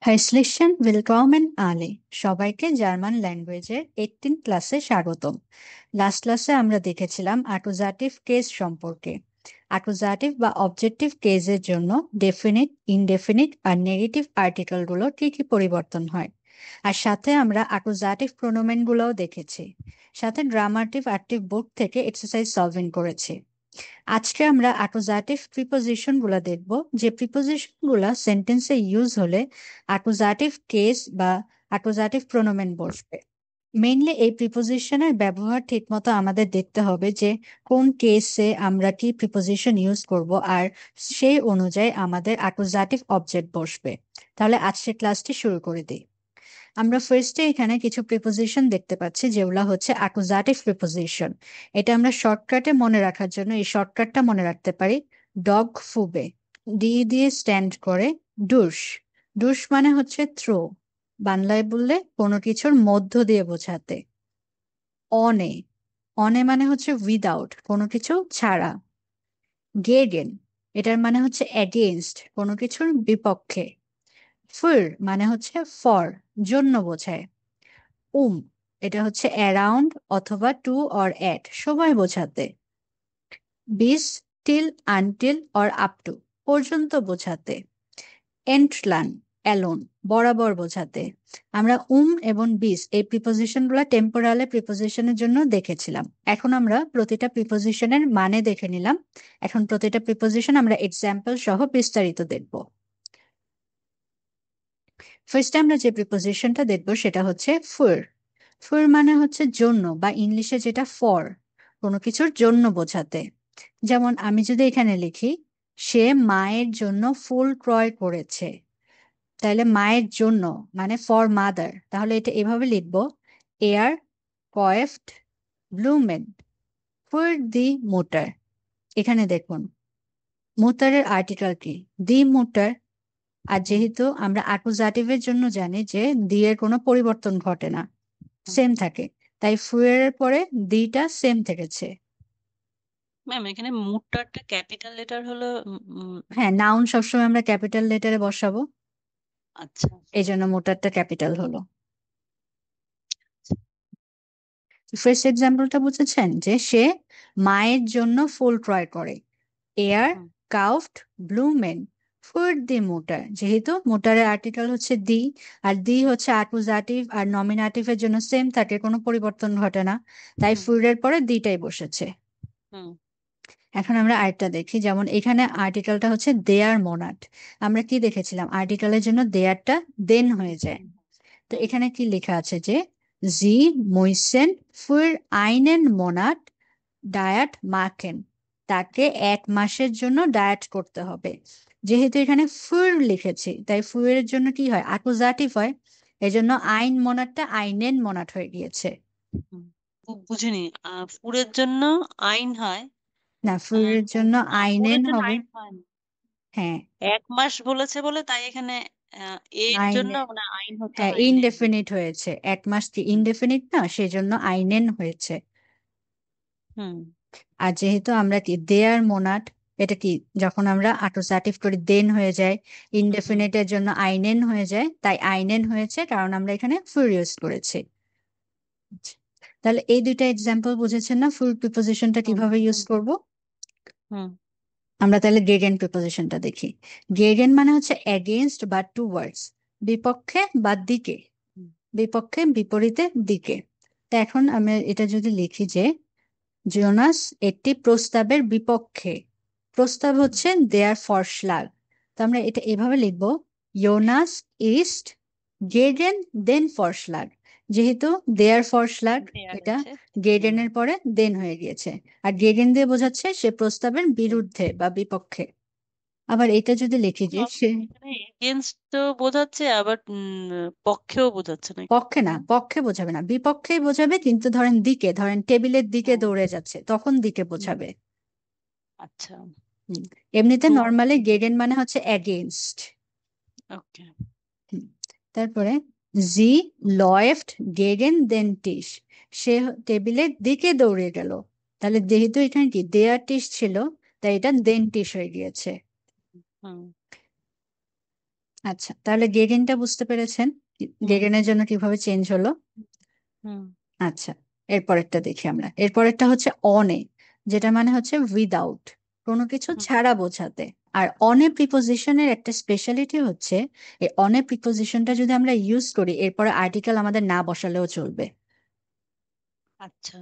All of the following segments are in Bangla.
Herzlichen willkommen alle সবাইকে জার্মান ল্যাঙ্গুয়েজের 18 ক্লাসে স্বাগতম। লাস্ট ক্লাসে আমরা দেখেছিলাম অ্যাকুজাটিভ কেস সম্পর্কে। অ্যাকুজাটিভ বা অবজেক্টিভ কেসের জন্য ডেফিনিট, ইনডেফিনিট আর নেগেটিভ আর্টিকেলগুলো কি কি পরিবর্তন হয়, আর সাথে আমরা অ্যাকুজাটিভ প্রোনোমেনগুলোও দেখেছি। সাথে ড্রামাটিভ অ্যাক্টিভ বুক থেকে এক্সারসাইজ সলভিং করেছি। আজকে আমরা অ্যাকুজাটিভ প্রিপোজিশন গুলা দেখব, যে প্রিপোজিশন গুলা সেন্টেন্সে ইউজ হলে অ্যাকুজাটিভ কেস বা অ্যাকুজাটিভ প্রোনোমেন বসবে। মেইনলি এই প্রিপোজিশনের ব্যবহার ঠিকমতো আমাদের দেখতে হবে যে কোন কেসে আমরা কি প্রিপোজিশন ইউজ করব, আর সেই অনুযায়ী আমাদের অ্যাকুজাটিভ অবজেক্ট বসবে। তাহলে আজকের ক্লাসটি শুরু করে দিই। আমরা ফার্স্টে এখানে কিছু প্রিপোজিশন দেখতে পাচ্ছি যেগুলো হচ্ছে অ্যাকুজাটিভ প্রিপোজিশন। এটা আমরা শর্টকাটে মনে রাখার জন্য এই শর্টকাটটা মনে রাখতে পারি। ডগ ফুবে, ডি দিয়ে স্ট্যান্ড করে ডুস। ডুস মানে হচ্ছে থ্রো, বাংলায় বললে কোনো কিছুর মধ্য দিয়ে বোঝাতে। অনে, অনে মানে হচ্ছে উইদাউট, কোনো কিছু ছাড়া। গেগেন, এটার মানে হচ্ছে এগেইনস্ট, কোনো কিছুর বিপক্ষে। ফর মানে হচ্ছে ফর, জন্য বোঝায়। উম, এটা হচ্ছে অ্যারাউন্ড অথবা টু অর এট, সময় বোঝাতে। বিস, till, until or up to, পর্যন্ত বোঝাতে। এন্টলান, অ্যালোন, বরাবর বোঝাতে। আমরা এবং বিস এই প্রিপোজিশন গুলা টেম্পোরালে প্রিপোজিশনের জন্য দেখেছিলাম। এখন আমরা প্রতিটা প্রিপোজিশনের মানে দেখে নিলাম। এখন প্রতিটা প্রিপোজিশন আমরা এক্সাম্পল সহ বিস্তারিত দেখব। ফার্স্টে আমরা যে প্রিপোজিশনটা দেখবো সেটা হচ্ছে ফর। ফর মানে হচ্ছে জন্য, বা ইংলিশে যেটা ফর, কোনো কিছুর জন্য বোঝাতে। যেমন আমি যদি এখানে লিখি সে মায়ের জন্য ফুল ক্রয় করেছে, তাহলে মায়ের জন্য মানে ফর মাদার, তাহলে এটা এভাবে লিখবো, এয়ার কয়েফট ব্লুমেন ফর দি মুটার। এখানে দেখুন মুটারের আর্টিকেল কি, দি মুটার। আর যেহেতু আমরা অ্যাকুজাটিভের জন্য জানি যে দি এর কোনো পরিবর্তন ঘটে না, সেম থাকে, তাই ফুয়ের পরে দিটা সেম থেকেছে। ম্যাম এখানে মুটারটা ক্যাপিটাল লেটার হলো হ্যাঁ, নাউন সবসময় আমরা ক্যাপিটাল লেটারে বসাবো, আচ্ছা। এই জন্য মোটারটা ক্যাপিটাল হলো। ফার্স্ট এক্সাম্পলটা বুঝেছেন যে সে মায়ের জন্য ফুল ক্রয় করে। এয়ার হুম, কাউফট ব্লুমেন ফর দি মোটার, যেহেতু মোটারের আর্টিকেল হচ্ছে দি, আর দি হচ্ছে অ্যাকুজাটিভ আর নমিনাটিভের জন্য সেম থাকে, কোনো পরিবর্তন ঘটে না, তাই হুম, ফুডের পরে দিটাই বসেছে। হুম, এখন আমরা আরেকটা দেখি, যেমন এখানে আর্টিকেলটা হচ্ছে দেয়ার মোনাট। আমরা কি দেখেছিলাম, আর্টিকেলের জন্য দেয়ারটা দেন হয়ে যায়। হুম, তো হুম, এখানে কি লেখা আছে যে জি মুইসেন ফুর আইনেন মোনাট ডায়াট মার্কেন, তাকে 1 মাসের জন্য ডায়েট করতে হবে। যেহেতু এখানে ফুর লিখেছি তাই ফুয়ের জন্য কি হয়, অ্যাকুজাটিভ হয়, এজন্য আইন মোনাটটা আইনেন মোনাট হয়ে গিয়েছে। হুম। বুঝিনি। ফুডের জন্য আইন হয়। না, ফুয়ের জন্য আইনেন ফুডের জন্য হবে। আইন হয় না। হ্যাঁ, 1 মাস বলেছে বলে তাই এখানে এর জন্য আইনে, মানে আইন হতে হ্যাঁ হয়নি। ইনডেফিনিট হয়েছে, 1 মাস কি হুম, ইনডেফিনিট না, সেজন্য আইনেন হয়েছে। হুম, আর যেহেতু আমরা কি দেয়ার মোনাট, এটা কি যখন আমরা অ্যাকুজাটিভ করি দেন হয়ে যায়, হুম, হুম, ইনডেফিনিটের জন্য আইনেন হয়ে যায়, তাই আইনেন হয়েছে কারণ আমরা এখানে ফুল ইউজ করেছি। আচ্ছা, তাহলে এই দুইটা এক্সাম্পল বুঝেছেন না ফুল প্রিপোজিশনটা হুম, কিভাবে ইউজ করব। হুম, আমরা তাহলে গেগেন প্রিপোজিশনটা দেখি। গেগেন মানে হচ্ছে এগেইনস্ট বা টুয়ার্ডস, বিপক্ষে বা দিকে, হুম, বিপক্ষে বিপরীতে দিকে। তো এখন আমি এটা যদি লিখি যে জোনাস একটি প্রস্তাবের বিপক্ষে, প্রস্তাব হচ্ছে দেয়ার ফরশ্লাগ, তো আমরা এটা এভাবে লিখবো, ইয়োনাস ইস্ট গেগেন দেন ফরশ্লাগ। যেহেতু দেয়ার ফরশ্লাগ, দেয়ার এটা আছে। হুম, গেগেনের পরে দেন হয়ে গিয়েছে, আর গেগেন দিয়ে বোঝাচ্ছে সে প্রস্তাবের হুম। বিরুদ্ধে বা বিপক্ষে। আবার এটা যদি লিখি যে সে, এখানে এগেনস্ট তো বোঝাচ্ছে আবার পক্ষেও বোঝাচ্ছে নাকি? পক্ষে না, পক্ষে বোঝাবে না, বিপক্ষেই বোঝাবে, কিন্তু ধরেন দিকে, ধরেন টেবিলের দিকে হুম, দৌড়ে যাচ্ছে তখন দিকে হুম, বোঝাবে। আচ্ছা। হুম, এমনিতে তো নর্মালি গেগেন মানে হচ্ছে এগেইনস্ট। ওকে। তারপরে জি লয়েফট গেগেন দেন টিস, সে টেবিলের দিকে দৌড়ে গেল, তাহলে যেহেতু এখানে কি দেয়ার টিস ছিল, তাই এটা দেন টিস হয়ে গিয়েছে। হুম, আচ্ছা, তাহলে গেগেনটা বুঝতে পেরেছেন? হুম। গেগেনের জন্য কিভাবে চেঞ্জ হলো? হুম। আচ্ছা, এরপরেরটা দেখি আমরা। এরপরেরটা হচ্ছে অনে, যেটা মানে হচ্ছে উইদাউট, কোনো কিছু হুম। ছাড়া বোঝাতে। আর অনে প্রিপোজিশনের একটা স্পেশালিটি হচ্ছে, এই অনে প্রিপোজিশনটা যদি আমরা ইউজ করি, এরপরে আর্টিকেল আমাদের না বসালেও চলবে। আচ্ছা।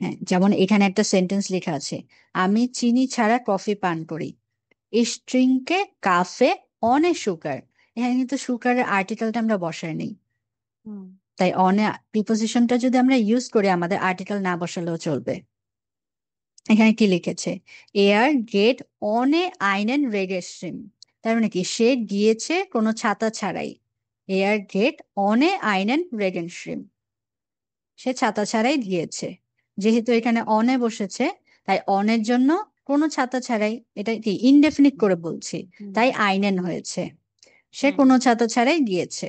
হ্যাঁ, যেমন এখানে একটা সেন্টেন্স লেখা আছে, আমি চিনি ছাড়া কফি পান করি। Ich trinke Kaffee ohne Sugar। এখানে কিন্তু সুগারের আর্টিকেলটা আমরা বসাই নেই। হুম। তাই অনে প্রিপোজিশনটা যদি আমরা ইউজ করি, আমাদের আর্টিকেল না বসালেও চলবে। এখানে কি লিখেছে, এয়ার গেট অনে আইনেন রেগেস্ট্রিম। তার মানে কি, সে গিয়েছে কোনো ছাতা ছাড়াই। এয়ার গেট অনে আইনেন রেগেনস্ট্রিম, সে ছাতা ছাড়াই গিয়েছে। যেহেতু এখানে অনে বসেছে, তাই অনের জন্য কোনো ছাতা ছাড়াই, এটা কি ইনডেফিনিট করে বলছি, হুম। তাই আইনেন হয়েছে। সে হুম। কোনো ছাতা ছাড়াই গিয়েছে।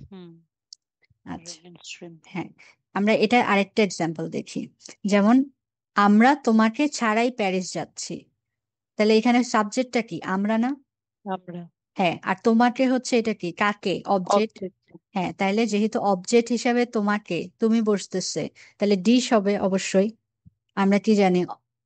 হুম। আচ্ছা, রেগেনস্ট্রিম। হ্যাঁ, আমরা এটা আরেকটা এক্সাম্পল দেখি। যেমন, আমরা তোমাকে ছাড়াই প্যারিস যাচ্ছি। তাহলে এখানে সাবজেক্টটা কি, আমরা না? আমরা। হ্যাঁ, আর তোমাকে হচ্ছে এটা কি, কাকে, অবজেক্ট। অবজেক্ট। হ্যাঁ, তাইলে যেহেতু অবজেক্ট হিসাবে তোমাকে, তুমি বসতেছে, তাহলে ডিশ হবে অবশ্যই। আমরা কি জানি,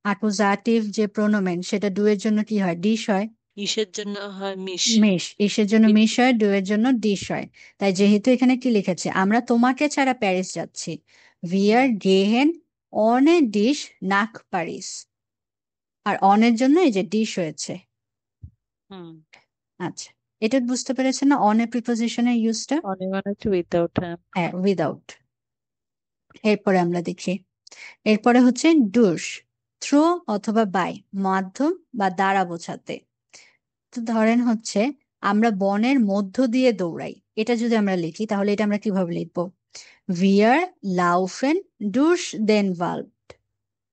অ্যাকুজাটিভ যে প্রোনোমেন, সেটা ডু এর জন্য কি হয়, ডিশ হয়। ইসের জন্য হয় মিশ। মিশ, ইসের জন্য মিশ। মিশ হয়, ডু এর জন্য ডিশ হয়। তাই যেহেতু এখানে কি লিখেছে, আমরা তোমাকে ছাড়া প্যারিস যাচ্ছি, উই হুম। আর গেহেন অন এ ডিশ নাক প্যারিস। আর অনের জন্য এই যে ডিশ হয়েছে। হুম। আচ্ছা, এটা বুঝতে পেরেছেন না, অন এ প্রিপোজিশনের ইউজটা? অনেক মানে হচ্ছে উইথাউট। হ্যাঁ। হ্যাঁ, উইদাউট। এরপরে আমরা দেখি, এরপরে হচ্ছে ডুস, থ্রো অথবা বাই, মাধ্যম বা দ্বারা বোঝাতে। তো ধরেন হচ্ছে, আমরা বনের মধ্য দিয়ে দৌড়াই, এটা যদি আমরা লিখি, তাহলে এটা আমরা কিভাবে লিখবো, ভিয়ার লাউফেন ডুস দেন ওয়াল্ড।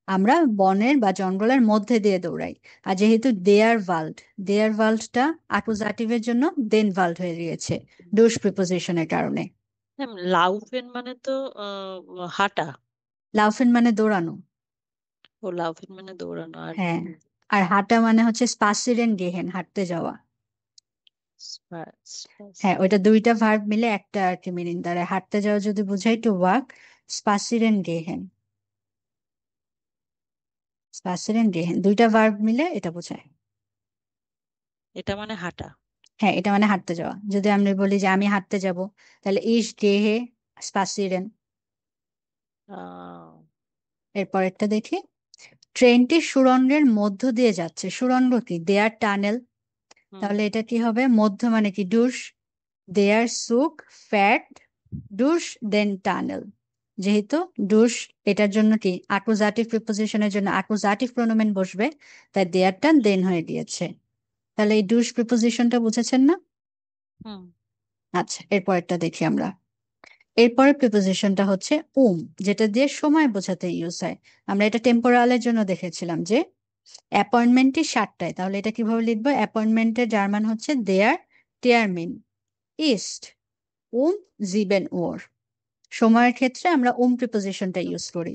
আমরা বনের বা জঙ্গলের মধ্যে দিয়ে দৌড়াই। আর যেহেতু দেয়ার ওয়ার্ল্ড, দেয়ার ওয়ার্ল্ডটা অ্যাকুজাটিভের জন্য দেন ওয়ার্ল্ড হয়ে গিয়েছে, ডুস প্রিপোজিশনের কারণে। হ্যাঁ, লাউফেন মানে তো হাঁটা। লাউফেন মানে দৌড়ানো। ও লাউফেন মানে দৌড়ানো আর হ্যাঁ, আর হাঁটা মানে হচ্ছে স্পাসিরেন গেহেন, হাঁটতে যাওয়া। হ্যাঁ, ওইটা দুইটা ভার্ব মিলে একটা আর কি মিনিং দাঁড়ায়। হাঁটতে যাওয়া যদি বোঝাই টু ওয়াক, স্পাসিরেন গেহেন। স্পাসিরেন গেহেন দুইটা ভার্ব মিলে এটা বোঝায়। এটা মানে হাঁটা। হ্যাঁ, এটা মানে হাঁটতে যাওয়া। যদি আমরা বলি যে আমি হাঁটতে যাব, তাহলে ইস গেহে স্পাসিরেন। আহ এরপর একটা দেখি, ট্রেনটি সুড়ঙ্গের মধ্য দিয়ে যাচ্ছে। সুড়ঙ্গ কি, দেয়ার টানেল। হুম। তাহলে এটা কি হবে, মধ্য মানে কি, ডুস। দেয়ার সুক ফ্যাট ডুস দেন টানেল। যেহেতু ডুস, এটার জন্য কি, অ্যাকুজাটিভ প্রিপোজিশনের জন্য অ্যাকুজাটিভ প্রোনোমেন বসবে, তাই দেয়ারটা দেন হয়ে গিয়েছে। তাহলে এই ডুস প্রিপোজিশনটা বুঝেছেন না? হুম। আচ্ছা, এরপরেরটা দেখি আমরা। এরপরের প্রিপোজিশনটা হচ্ছে যেটা দিয়ে সময় বোঝাতে ইউজ হয়। আমরা এটা টেম্পোরালের জন্য দেখেছিলাম যে অ্যাপয়েন্টমেন্টটি 7টায়, তাহলে এটা কিভাবে লিখবো, অ্যাপয়েন্টমেন্টের জার্মান হচ্ছে দেয়ার টেয়ারমিন ইস্ট উম জিবেন ওর। সময়ের ক্ষেত্রে আমরা প্রিপোজিশনটা ইউজ করি।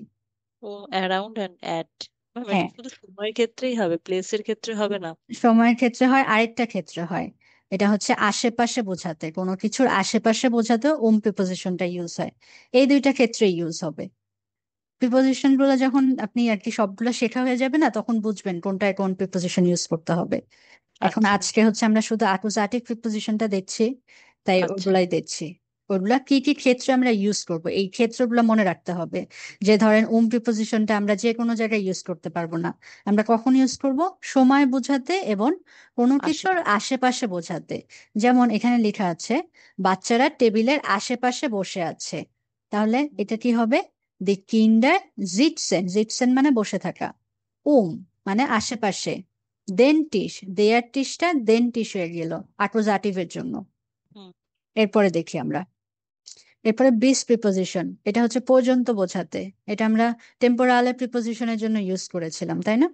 ও অ্যারাউন্ড অ্যান্ড অ্যাট। এটা হ্যাঁ, শুধু সময়ের ক্ষেত্রেই হবে, প্লেসের ক্ষেত্রে হবে না? সময়ের ক্ষেত্রে হয়, আরেকটা ক্ষেত্রে হয়, এটা হচ্ছে আশেপাশে বোঝাতে, কোনো কিছুর আশেপাশে বোঝাতেও প্রিপোজিশনটা ইউজ হয়। এই দুইটা ক্ষেত্রে ইউজ হবে। প্রিপোজিশন গুলো যখন আপনি আর কি সবগুলো শেখা হয়ে যাবে না, তখন বুঝবেন কোনটায় কোন প্রিপোজিশন ইউজ করতে হবে। এখন আচ্ছা। আজকে হচ্ছে আমরা শুধু অ্যাকুজাটিভ প্রিপোজিশনটা দেখছি, তাই আচ্ছা। ওগুলাই দেখছি। ওগুলা কি কি ক্ষেত্রে আমরা ইউজ করব, এই ক্ষেত্রগুলো মনে রাখতে হবে। যে ধরেন প্রিপোজিশনটা আমরা যে কোনো জায়গায় ইউজ করতে পারবো না। আমরা কখন ইউজ করব, সময় বোঝাতে এবং কোনো কিছুর আশেপাশে। আশেপাশে বোঝাতে। যেমন এখানে লেখা আছে, বাচ্চারা টেবিলের আশেপাশে বসে আছে। তাহলে এটা কি হবে, দি কিন্ডার জিটসেন, জিটসেন মানে বসে থাকা, উম মানে আশেপাশে, দেন টিস, দেয়ার টিসটা দেন টিস হয়ে গেল অ্যাকুজাটিভের জন্য। হুম। এরপরে দেখি আমরা, এরপরে বিস প্রিপোজিশন, এটা হচ্ছে পর্যন্ত বোঝাতে। এটা আমরা টেম্পোরালে প্রিপোজিশনের জন্য ইউজ করেছিলাম, তাই না?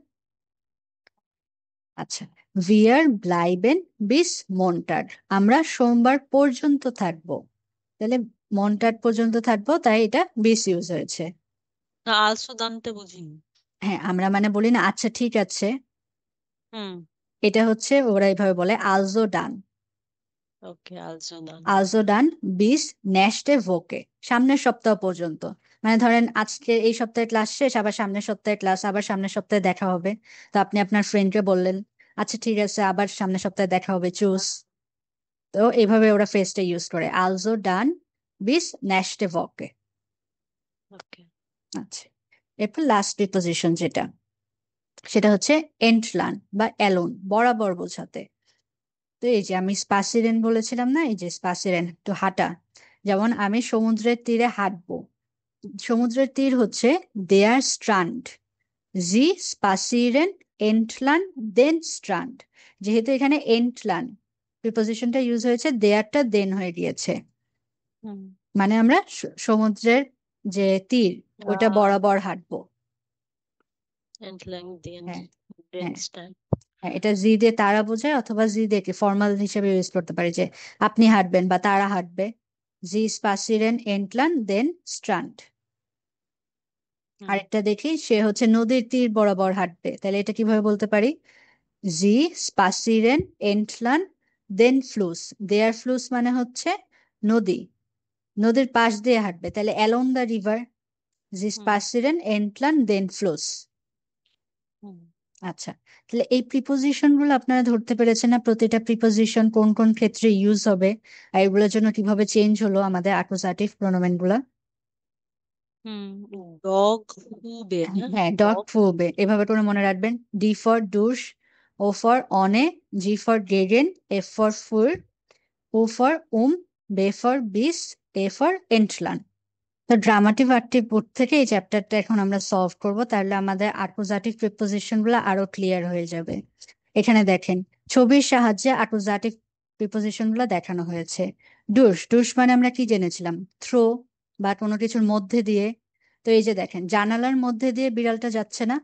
আচ্ছা, ভিয়ার ব্লাইবেন বিস মন্টাড, আমরা সোমবার পর্যন্ত থাকবো। তাহলে মন্টাড পর্যন্ত থাকবো, তাই এটা বিস ইউজ হয়েছে। না, আলসো দানতে বুঝিনি। হ্যাঁ, আমরা মানে বলি না আচ্ছা ঠিক আছে, হুম। এটা হচ্ছে ওরা এইভাবে বলে আলজো ডান। ওকে, also done. also done bis nächste Woche, সামনের সপ্তাহ পর্যন্ত। মানে ধরেন আজকে এই সপ্তাহে ক্লাস শেষ, আবার সামনের সপ্তাহে ক্লাস, আবার সামনের সপ্তাহে দেখা হবে। তো আপনি আপনার ফ্রেন্ডকে বললেন, আচ্ছা ঠিক আছে, আবার সামনের সপ্তাহে দেখা হবে, চুজ। তো এইভাবে ওরা ফ্রেজটা ইউজ করে, also done bis nächste Woche। ওকে। আচ্ছা, এরপর লাস্ট প্রিপোজিশন যেটা, সেটা হচ্ছে entlang বা alone, বরাবর বোঝাতে। তো এই যে আমি স্পাসিরেন বলেছিলাম না, এই যে স্পাসিরেন তো হাঁটা, যেমন আমি সমুদ্রের তীরে হাঁটবো। সমুদ্রের তীর হচ্ছে দেয়ার স্ট্রান্ড, জি স্পাসিরেন এন্টলান দেন স্ট্রান্ড। যেহেতু এখানে এন্টলান প্রিপোজিশনটা ইউজ হয়েছে, দেয়ারটা দেন হয়ে গিয়েছে, হুম। মানে আমরা সমুদ্রের যে তীর ওইটা বরাবর হাঁটবো। Entlang den হ্যাঁ den হ্যাঁ Strand. হ্যাঁ, এটা জি দিয়ে তারা বোঝায়, অথবা জি দিয়ে ফর্মাল হিসেবে ইউজ করতে পারি যে আপনি হাঁটবেন বা তারা হাঁটবে, জি স্পাসিরেন এন্টলান দেন স্ট্রান্ড। হুম। আরেকটা দেখি, সে হচ্ছে নদীর তীর বরাবর হাঁটবে, তাহলে এটা কিভাবে বলতে পারি, জি স্পাসিরেন এন্টলান দেন ফ্লুস, দেয়ার ফ্লুস মানে হচ্ছে নদী, নদীর পাশ দিয়ে হাঁটবে, তাহলে অ্যালং দ্য রিভার, জি হুম। স্পাসিরেন এন্টলান দেন ফ্লুস। হুম। আচ্ছা, তাহলে এই প্রিপোজিশন গুলো আপনারা ধরতে পেরেছেন না, প্রতিটা প্রিপোজিশন কোন কোন ক্ষেত্রে ইউজ হবে, আর এগুলোর জন্য কিভাবে চেঞ্জ হলো আমাদের অ্যাকুজাটিভ প্রোনোমেন গুলা। হুম। ডগ ফুবে না? হ্যাঁ, ডগ ফুবে এভাবে করে মনে রাখবেন, ডি ফর ডুশ, ও ফর অনে, জি ফর গেগেন, এফ ফর ফুর, ও ফর বে ফর বিস, এ ফর এন্টলান। তো ড্রামাটিভ অ্যাক্টিভ বোর্ড থেকে এই চ্যাপ্টারটা এখন আমরা সলভ করব, তাহলে আমাদের অ্যাকুজাটিভ প্রিপোজিশন গুলো আরো ক্লিয়ার হয়ে যাবে। এখানে দেখেন, ছবির সাহায্যে অ্যাকুজাটিভ প্রিপোজিশন গুলো দেখানো হয়েছে। ডুশ, ডুশ মানে আমরা কি জেনেছিলাম, থ্রো বা কোনো কিছুর মধ্যে দিয়ে। তো এই যে দেখেন, জানালার মধ্যে দিয়ে বিড়ালটা যাচ্ছে না,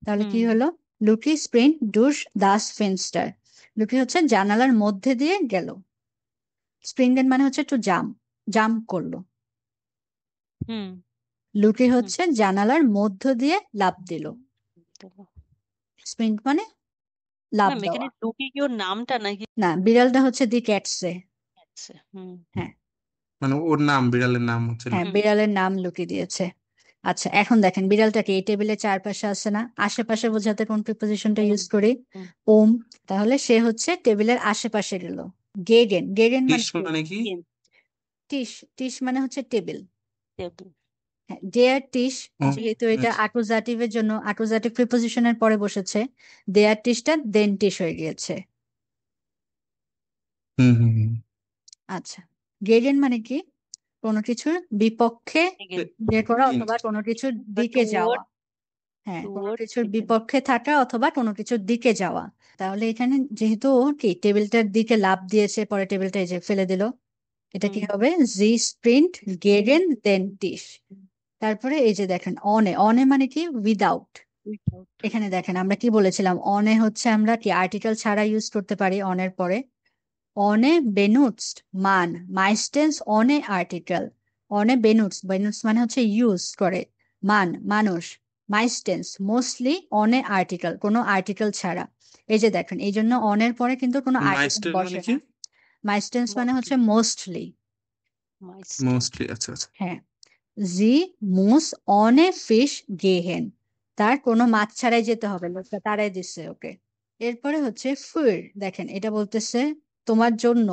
তাহলে কি হুম। হলো, লুকি স্প্রিন্ট ডুশ দাস ফেন্স্টার, লুকি হচ্ছে জানালার মধ্যে দিয়ে গেল, স্প্রিঙ্গেন মানে হচ্ছে একটু জাম্প করলো, হুম। লুকি হুম। হচ্ছে জানালার মধ্য দিয়ে লাফ দিল, দেখো। স্প্রিন্ট মানে লাফ ম্যাম, এখানে দেওয়া। টুকি কি ওর নামটা নাকি না, বিড়ালটা হচ্ছে দি ক্যাটসে। আছে? হুম। হ্যাঁ মানে ওর নাম, বিড়ালের নাম হচ্ছে হ্যাঁ, হুম। বিড়ালের নাম লুকি দিয়েছে। আচ্ছা, এখন দেখেন বিড়ালটাকে এই টেবিলের চারপাশে আছে না, আশেপাশে বোঝাতে কোন প্রিপোজিশনটা ইউজ করি, হুম। ওম। তাহলে সে হচ্ছে টেবিলের আশেপাশে গেল, গেগেন, গেগেন মানে টিস কি, মানে কি? গেম টিস, টিস মানে হচ্ছে টেবিল। টেবিল। হ্যাঁ, দেয়ার টিস, ও যেহেতু এটা আচ্ছা। অ্যাকুজাটিভের জন্য অ্যাকুজাটিভ প্রিপোজিশনের পরে বসেছে, দেয়ার টিসটা দেন টিস হয়ে গিয়েছে। হুম হুম হুম। আচ্ছা, গেগেন মানে কি, কোনো কিছুর বিপক্ষে বের করা অথবা কোনো কিছুর দিকে যাওয়া। হ্যাঁ, কোনো কিছুর বিপক্ষে থাকা অথবা কোনো কিছুর দিকে যাওয়া। তাহলে এখানে যেহেতু ও কি টেবিলটার দিকে লাফ দিয়েছে, পরে টেবিলটা এই যে ফেলে দিল, এটা কি হবে, জি স্প্রিন্ট গেগেন দেন টিস। তারপরে এই যে দেখেন, অনে, অনে মানে কি, উইদাউট। এখানে দেখেন আমরা কি বলেছিলাম, অনে হচ্ছে আমরা কি আর্টিকেল ছাড়া ইউজ করতে পারি অনের পরে, অনে বেনুটসড মান, মাইস্টেন্স অনে আর্টিকেল, অনে বেনুটস, বেনুটস মানে হচ্ছে ইউজ করে, মান মানুষ, মাইস্টেন্স মোস্টলি অনে আর্টিকেল, কোনো আর্টিকেল ছাড়া। এই যে দেখেন, এই জন্য অনের পরে কিন্তু কোনো আর্টিকেল মাইস্টার মানে বসে কি? না, মাইস্টেন্স মানে হচ্ছে মোস্টলি। মোস্টলি, আচ্ছা আচ্ছা। হ্যাঁ, জি মুস অনে ফিশ গেহেন, তার কোনো মাছ ছাড়াই যেতে হবে, লোকটা তারাই দিচ্ছে ওকে। এরপরে হচ্ছে ফুর, দেখেন এটা বলতেছে তোমার জন্য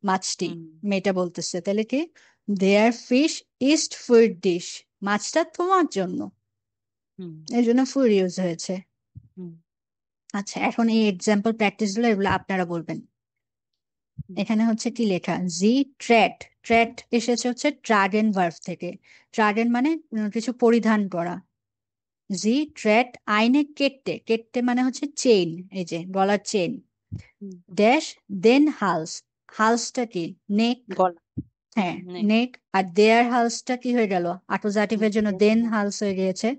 মাছটি, মেয়েটা বলতেছে, তাহলে কি, দেয়ার ফিশ ইস্ট ফুর ডিশ, মাছটা তোমার জন্য, এই জন্য ফুর ইউজ হয়েছে। আচ্ছা, এখন এই এক্সাম্পল প্র্যাকটিস গুলো এগুলো আপনারা বলবেন। এখানে হচ্ছে কি লেখা, জি ট্র্যাট, ট্র্যাট এসেছে হচ্ছে ট্রাগেন ভার্ব থেকে, ট্রাগেন মানে কিছু পরিধান করা, জি ট্র্যাট আইনে কেটে, কেটে মানে হচ্ছে চেইন, এই যে গলার চেইন, ড্যাশ দেন হালস, হালসটা কি, নেক। গলা। হ্যাঁ, নেক, আর দেয়ার হালসটা কি হয়ে গেল, অ্যাকুজাটিভের জন্য দেন হালস হয়ে গিয়েছে।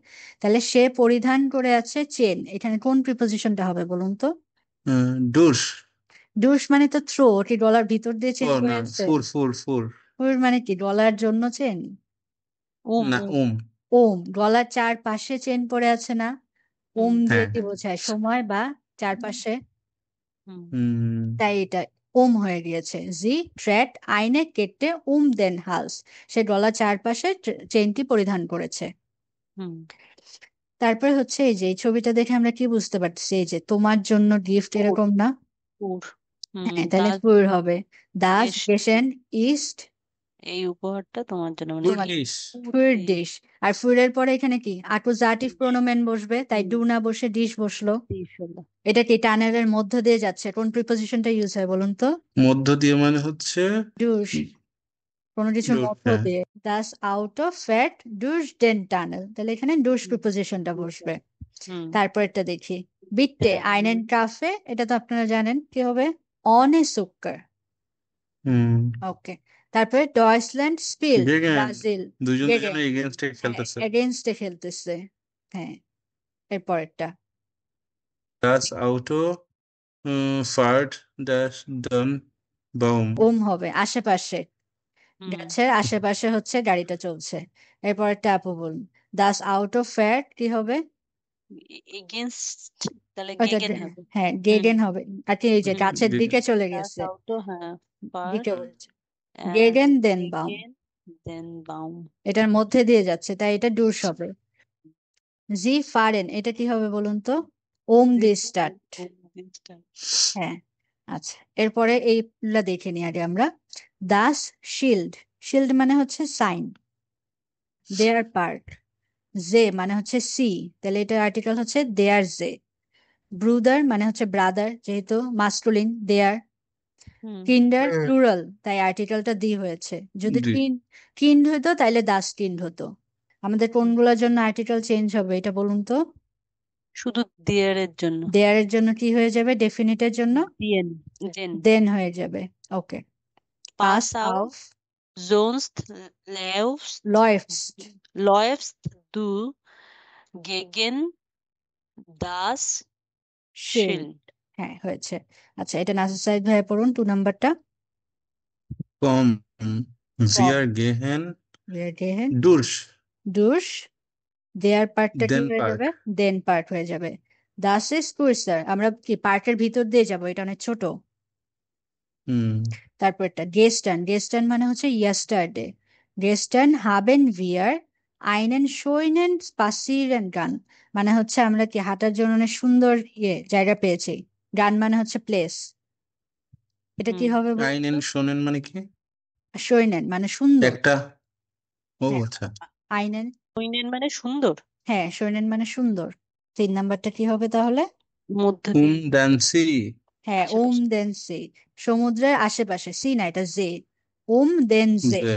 তাহলে সে পরিধান করে আছে চেন, এখানে কোন প্রিপোজিশনটা হবে বলুন তো, ডুস। ডুস মানে তো থ্রো, কি গলার ভিতর দিয়ে চেন ও পরে না, আছে, ফুর ফুর ফুর। ওর মানে কি গলার জন্য চেন, না, ওম। ওম, গলার চারপাশে চেন পরে আছে না, ওম দিয়ে হ্যাঁ। কি বোঝায়, সময় বা চারপাশে, হুম। তাই এটা ওম হয়ে গিয়েছে। জি ট্র্যাট আইনে কেটে দেন হালস, সে গলার চারপাশে চেইনটি পরিধান করেছে। হুম তারপরে হচ্ছে এই যে এই ছবিটা দেখে আমরা কি বুঝতে পারছি, এই যে তোমার জন্য গিফট ফুর এরকম না? ফুর হ্যাঁ, তাহলে দাস ফুর হবে। দাস গেস গেসেন ইস্ট এই উপহারটা তোমার জন্য, মানে তোমার ডিশ। ফুর ফুড ডিশ। আর ফুরের পরে এখানে কি অ্যাকুজাটিভ ডিশ প্রোনোমেন বসবে, তাই ডু না বসে ডিশ বসলো। ডিশ হলো। এটা কি টানেলের মধ্য দিয়ে যাচ্ছে, কোন প্রিপোজিশনটা ইউজ হয় বলুন তো? মধ্য দিয়ে মানে হচ্ছে ডুশ, কোনো কিছুর ডোর, মধ্য হ্যাঁ। দিয়ে। দাস আউট অফ ফ্যাট ডুশ দেন টানেল, তাহলে এখানে ডুশ হুম প্রিপোজিশনটা বসবে। হুম তারপরটা দেখি, বিট্টে আইনেন কাফে, এটা তো আপনারা জানেন কি হবে, অনে সুক্কার। হুম। ওকে, তারপরে ডয়েচল্যান্ড স্পিল, গেগেন, ব্রাজিল। দুজন গেগেন, দুজনে এগেনস্টে হ্যাঁ খেলতেছে। এগেইনস্টে খেলতেছে। হ্যাঁ, এরপরেরটা ডাস আউটো ফার্ট ড্যাশ ডান বাউম। হবে আশেপাশে, হুম গাছের আশেপাশে হচ্ছে গাড়িটা চলছে। এরপরেরটা আপু বলুন, দাস আউট অফ ফ্যাট কি হবে? এগেনস্ট, তাহলে ওটা গেগেন হবে। হ্যাঁ হুম গেগেন হবে। আর কি এই যে গাছের গেগেন। দিকে চলে দাস গেছে, আউটো, হ্যাঁ পার্ট দিকে বলেছে। অ্যান্ড গেগেন দেন বাউম, গেগেন দেন বাউম। এটার মধ্যে দিয়ে যাচ্ছে, তাই এটা ডুস হবে। জি ফারেন, এটা কি হবে বলুন তো? দি স্টার্ট। হ্যাঁ, আচ্ছা এরপরে এইগুলা দেখে নিই আগে আমরা। দাস শিল্ড, শিল্ড মানে হচ্ছে সাইন। দেয়ার পার্ট, জে মানে হচ্ছে সি, তাহলে এটা আর্টিকেল হচ্ছে দেয়ার জে। ব্রুদার মানে হচ্ছে ব্রাদার, যেহেতু মাস্কুলিন দেয়ার। হুম কিন্ডার প্লুরাল, তাই আর্টিকেলটা দি হয়েছে। যদি জি। কিন্ড হতো তাহলে দাস কিন্ড হতো। আমাদের কোনগুলোর জন্য আর্টিকেল চেঞ্জ হবে এটা বলুন তো? শুধু দেয়ারের জন্য দেয়ারের জন্য কি হয়ে যাবে, ডেফিনিটের জন্য দিয়েন দেন। দেন হয়ে যাবে। ওকে, পাস পাস আউট আউট sonst লয়েফট, läufst du gegen das শিল্ড। Schild? হ্যাঁ হয়েছে। আচ্ছা, এটা নাসির সাইদ ভাইয়া পড়ুন 2 নাম্বারটা। কম, কম, ভিয়ার গেহেন গেহেন ডুরস ডুশ, দেয়ার পার্টটা কি দেন হয়ে পার্ট। যাবে, দেন পার্ট হয়ে যাবে। দাস ইজ কুইসার, আমরা কি পার্টের ভিতর দিয়ে যাব, এটা অনেক ছোট। হুম। তারপরটা গেস্টার্ন, গেস্টার্ন মানে হচ্ছে ইয়েস্টারডে। গেস্টার্ন হাবেন ভিয়ার আইনেন শোইনেন স্পাসিরেন গান, মানে হচ্ছে আমরা কি হাঁটার জন্য অনেক সুন্দর জায়গা পেয়েছি। গান মানে হচ্ছে প্লেস, এটা কি হুম হবে বলুন আইনেন তো? শোনেন মানে কি? শোইনেন মানে সুন্দর। একটা। ও হ্যাঁ, আচ্ছা। আইনেন, ওইনেন মানে সুন্দর, হ্যাঁ শোইনেন মানে সুন্দর। 3 নাম্বারটা কি হবে তাহলে? মধ্য দিয়ে ডান্সি। হ্যাঁ আশেপাশে। দেন সে, সমুদ্রের আশেপাশে, সি না এটা জে। দেন জে, যে।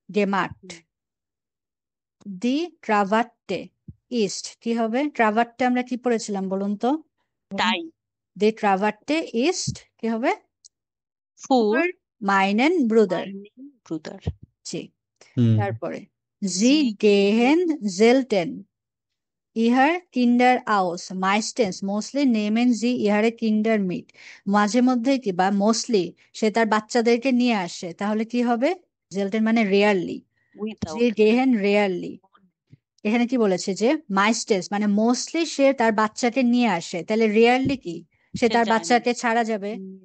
গেমাট। হুম, দি ট্রাভাট্টে ইস্ট, কি হবে? ট্রাভাট্টে আমরা কি পড়েছিলাম বলুন তো? তাই দি ট্রাভাট্টে ইস্ট কি হবে? ফুর মাইনেন ব্রুদার। মাইনিং ব্রুদার। জি, হুম। তারপরে জি জি গেহেন জেলটেন ইহার কিন্ডার আউস মাইস্টেন্স মোস্টলি নেমেন জি ইহারে কিন্ডার মিট, মাঝে মধ্যে কি বা মোস্টলি সে তার বাচ্চাদেরকে নিয়ে আসে, তাহলে কি হবে? জেলটেন মানে রেয়ারলি, জি উইথাউট। গেহেন রেয়ারলি। এখানে কি বলেছে যে মাইস্টেন্স মানে মোস্টলি সে তার বাচ্চাকে নিয়ে আসে, তাহলে রেয়ারলি কি সে সে তার যায় না। বাচ্চাকে ছাড়া যাবে। হুম,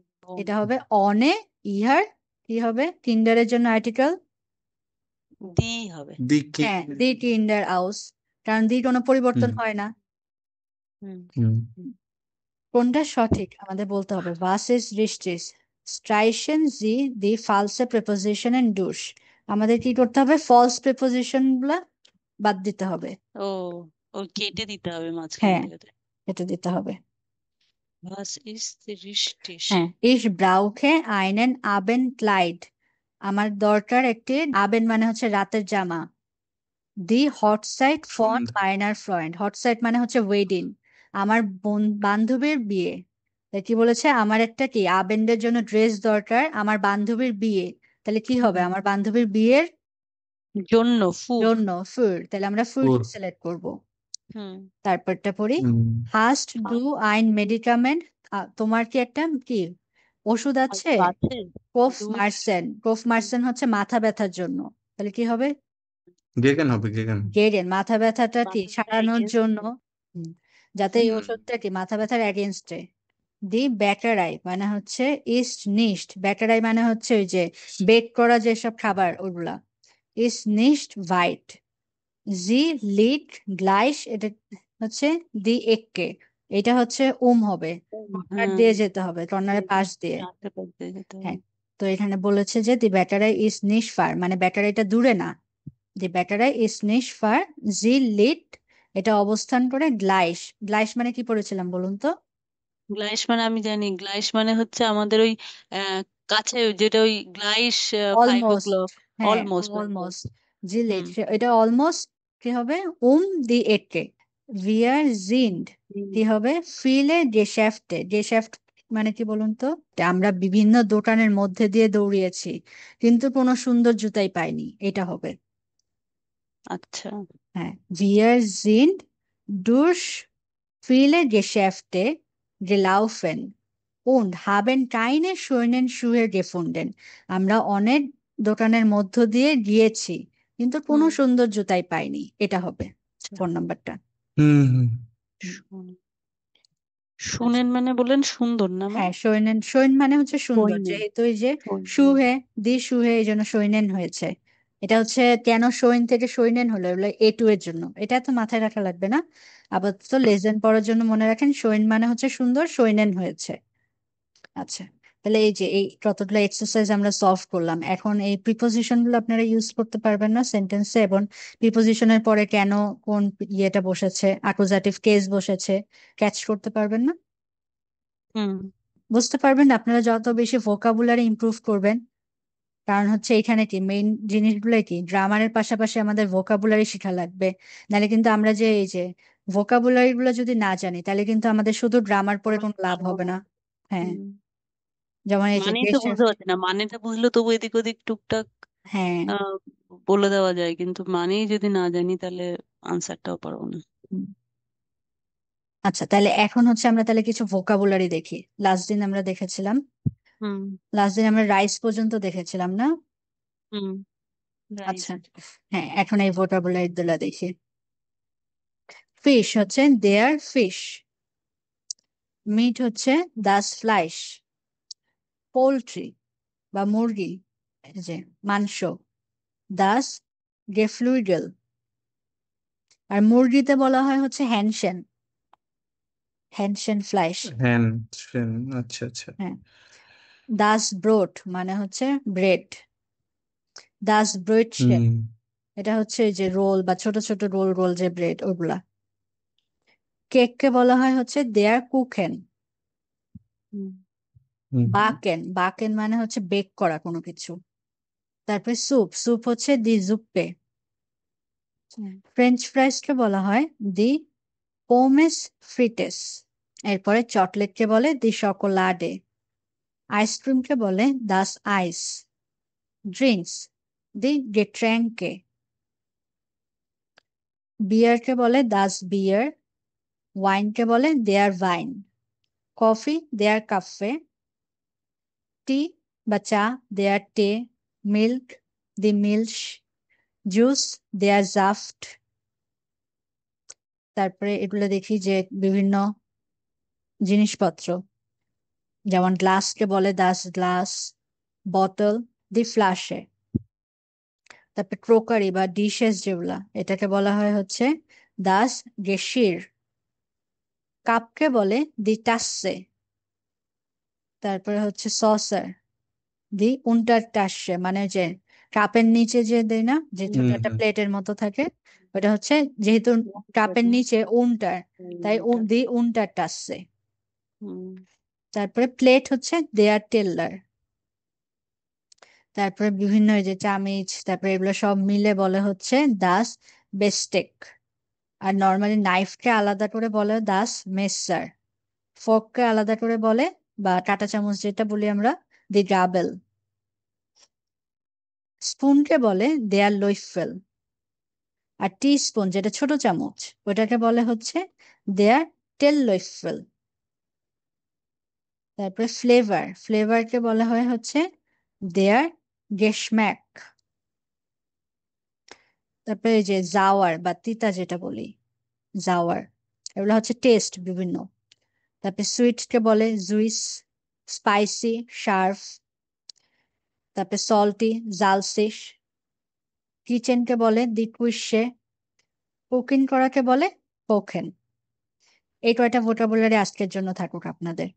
এটা হবে অনে ইহার, কি হবে কিন্ডারের জন্য আর্টিকেল? দি হবে। দিকে। হ্যাঁ দি কিন্ডার আউস, কারণ দি কোনো পরিবর্তন হুম। হয় না। হুম হুম। কোনটা সঠিক আমাদের বলতে হবে। was is richtig, streichen sie die false prepositionen durch, আমাদের কি করতে হবে, ফলস প্রিপোজিশন গুলা বাদ দিতে হবে। ও ও কেটে দিতে হবে মাঝখান হ্যাঁ, থেকে। এটা দিতে হবে। Was ist richtig? হ্যাঁ, ich brauche einen Abendkleid, আমার দরকার একটি, আবেন মানে হচ্ছে রাতের জামা। দি হটসাইট ফন মাইনার ফ্রেন্ড, হটসাইট মানে হচ্ছে ওয়েডিং, আমার বান্ধবীর বিয়ে। তাই কি বলেছে, আমার একটা কি আবেন্ডের জন্য ড্রেস দরকার আমার বান্ধবীর বিয়ে, তাহলে কি হবে, আমার বান্ধবীর বিয়ের জন্য ফুর। জন্য ফুড, তাহলে আমরা ফুড ওর। সিলেক্ট করব। হুম তারপরটা পড়ি, হুম। হাস্ট ডু আইন মেডিকামেন্ট, তোমার কি একটা কি ওষুধ আছে? আছে কোফ দু। মার্সেন, কোফ মার্সেন হচ্ছে মাথা ব্যথার জন্য, তাহলে কি হবে? গেগেন হবে, গেগেন। গেরেন, মাথা ব্যথাটা কি বান্ধবীর সারানোর against জন্য। হুম, যাতে এই হুম। ওষুধটা কি মাথা ব্যথার এগেনস্টে, দি ব্যাটারাই মানে হচ্ছে ইস্ট নিস্ট, ব্যাটারাই মানে হচ্ছে ওই যে বেক করা যেসব খাবার ওগুলা। ইস্ট নিস্ট ভাইট, জি লিড গ্লাইশ, এটা হচ্ছে দি এক্কে, এটা হচ্ছে হবে, কর্নার হ্যাঁ, দিয়ে যেতে হবে, কর্নারের পাশ দিয়ে। আশেপাশ দিয়ে যেতে হ্যাঁ, হবে। তো এখানে বলেছে যে দি ব্যাটারাই ইজ নিশ ফার, মানে ব্যাটারিটা দূরে না। দি ব্যাটারাই ইজ নিশ ফার, জি লিড, এটা অবস্থান করে গ্লাইশ। গ্লাইশ মানে কি পড়েছিলাম বলুন তো? গ্লাইস মানে আমি জানি, গ্লাইস মানে হচ্ছে আমাদের ওই আহ, কাছে যেটা ওই গ্লাইস 5 o'clock। অলমোস্ট, হ্যাঁ অলমোস্ট। অলমোস্ট, জিলেট, হুম। এটা অলমোস্ট কি হবে? দি একে, ভিয়ার জিন্ড হুম। কি হবে? ফিলে গেশাফটে, গেশাফট মানে কি বলুন তো? আমরা বিভিন্ন দোকানের মধ্যে দিয়ে দৌড়িয়েছি কিন্তু কোনো সুন্দর জুতাই পাইনি, এটা হবে। আচ্ছা। হ্যাঁ, wir sind durch viele Geschäfte gelaufen und haben keine schönen Schuhe gefunden. আমরা অনেক দোকানের মধ্য দিয়ে গিয়েছি কিন্তু কোনো হুম। সুন্দর জুতাই পাইনি, এটা হবে আচ্ছা। ফোন নাম্বারটা। হুম হুম শুন- আচ্ছা, শুনেন মানে বলেন সুন্দর না ম্যাম? হ্যাঁ সৈনেন, সৈন মানে হচ্ছে সুন্দর, সৈনেন। যেহেতু এই যে সৈনেন। সুহে, দি সুহে, এই জন্য সৈনেন হয়েছে। এটা হচ্ছে কেন সৈন থেকে সৈনেন হলো, এগুলো A2 এর জন্য, এটা তো মাথায় রাখা লাগবে না, আপাতত লেজেন্ড পড়ার জন্য মনে রাখেন সৈন মানে হচ্ছে সুন্দর, সৈনেন হয়েছে। আচ্ছা, তাহলে এই যে এই কতগুলো এক্সারসাইজ আমরা সলভ করলাম, এখন এই প্রিপোজিশন গুলো আপনারা ইউজ করতে পারবেন না সেন্টেন্সে, এবং প্রিপোজিশনের পরে কেন কোন ইয়েটা বসেছে, অ্যাকুজাটিভ কেস বসেছে, ক্যাচ করতে পারবেন না, হুম। বুঝতে পারবেন না। আপনারা যত বেশি ভোকাবুলারি ইমপ্রুভ করবেন, কারণ হচ্ছে এখানে কি মেইন জিনিসগুলো কি, গ্রামারের পাশাপাশি আমাদের ভোকাবুলারি শেখা লাগবে। নাহলে কিন্তু আমরা যে এই যে ভোকাবুলারি গুলো যদি না জানি, তাহলে কিন্তু আমাদের শুধু গ্রামার পড়ে কোনো লাভ হবে না। হ্যাঁ, হুম। যেমন এই যে মানেই তো বুঝতে গেস্টার, পারছি না, মানেটা বুঝলে তবু এদিক ওদিক টুকটাক হ্যাঁ। আহ, বলে দেওয়া যায়, কিন্তু মানেই যদি না জানি তাহলে আনসারটাও পারবো না। হুম। আচ্ছা, তাহলে এখন হচ্ছে আমরা তাহলে কিছু ভোকাবুলারি দেখি। লাস্ট দিন আমরা দেখেছিলাম, হুম। লাস্ট দিন আমরা রাইস পর্যন্ত দেখেছিলাম না? হুম। রাইস। আচ্ছা, হ্যাঁ এখন এই ভোকাবুলারি গুলো দেখি। ফিশ হচ্ছে দেয়ার ফিশ, মিট হচ্ছে দাস ফ্লাইশ, পোলট্রি বা মুরগি, এই যে মাংস, দাস গেফ্লুইডেল। আর মুরগিতে বলা হয় হচ্ছে হ্যানসেন, হ্যানসেন ফ্লাইশ। হ্যান সেন, আচ্ছা আচ্ছা। হ্যাঁ, দাস ব্রোট মানে হচ্ছে ব্রেড, দাস ব্রেডশেন, হুম এটা হচ্ছে এই যে রোল বা ছোট ছোট রোল রোল যে ব্রেড ওগুলা। কেককে বলা হয় হচ্ছে দেয়ার কুকেন, হুম। হুম বাকেন, বাকেন মানে হচ্ছে বেক করা কোনো কিছু। তারপরে স্যুপ, স্যুপ হচ্ছে দি জুপ্পে। হুম। ফ্রেঞ্চ ফ্রাইজকে বলা হয় দি পোমেস ফ্রিটেস। এরপরে চকলেটকে বলে দি শকোলাডে, আইসক্রিমকে বলে দাস আইস, ড্রিঙ্কস দি গেট্র্যাঙ্কে, বিয়ারকে বলে দাস বিয়ার, ওয়াইনকে বলে দেয়ার ভাইন, কফি দেয়ার কাফে, টি বা চা দেয়ার টে, মিল্ক দি মিল্ক, জুস দেয়ার জাফট। তারপরে এগুলো দেখি যে বিভিন্ন জিনিসপত্র, যেমন গ্লাসকে বলে দাস গ্লাস, বোতল দি ফ্লাশে। তারপরে ক্রোকারি বা ডিশেস যেগুলা, এটাকে বলা হয় হচ্ছে দাস গেশির, কাপকে বলে দি টাসে। তারপরে হচ্ছে সসার, দি উন্টার টাসে, মানে যে কাপের নিচে যে দেয় না, যে ছোট হুম একটা হুম প্লেটের মতো থাকে, ওটা হচ্ছে, যেহেতু কাপের নিচে উন্টার, তাই দি উন্টার টাসে। হুম। তারপরে প্লেট হচ্ছে দেয়ার টেল্লার। তারপরে বিভিন্ন এই যে চামিচ, তারপরে এগুলো সব মিলে বলে হচ্ছে দাস বেস্টেক। আর নর্মালি নাইফকে আলাদা করে বলে দাস মেসার, ফোর্ককে আলাদা করে বলে, বা কাঁটা চামচ যেটা বলি আমরা, দি গাবেল। স্পুনকে বলে দেয়ার লইফেল, আর টি স্পুন যেটা ছোট চামচ, ওটাকে বলে হচ্ছে দেয়ার টেল লইফেল। তারপরে ফ্লেভার, ফ্লেভারকে বলা হয় হচ্ছে দেয়ার গেশম্যাক। তারপরে এই যে জাওয়ার বা তিতা যেটা বলি, জাওয়ার, এগুলো হচ্ছে টেস্ট বিভিন্ন। তারপরে সুইটকে বলে জুইস, স্পাইসি শার্প, তারপরে সল্টি জালসিস, কিচেনকে বলে দিকুইশে, কুকিং করাকে বলে কোকেন। এই কয়টা ভোকাবুলারি আজকের জন্য থাকুক আপনাদের।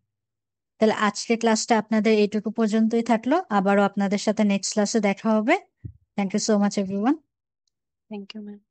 তাহলে আজকের ক্লাসটা আপনাদের এইটুকু পর্যন্তই থাকলো, আবারও আপনাদের সাথে নেক্সট ক্লাসে দেখা হবে। Thank you so much everyone. Thank you ma'am.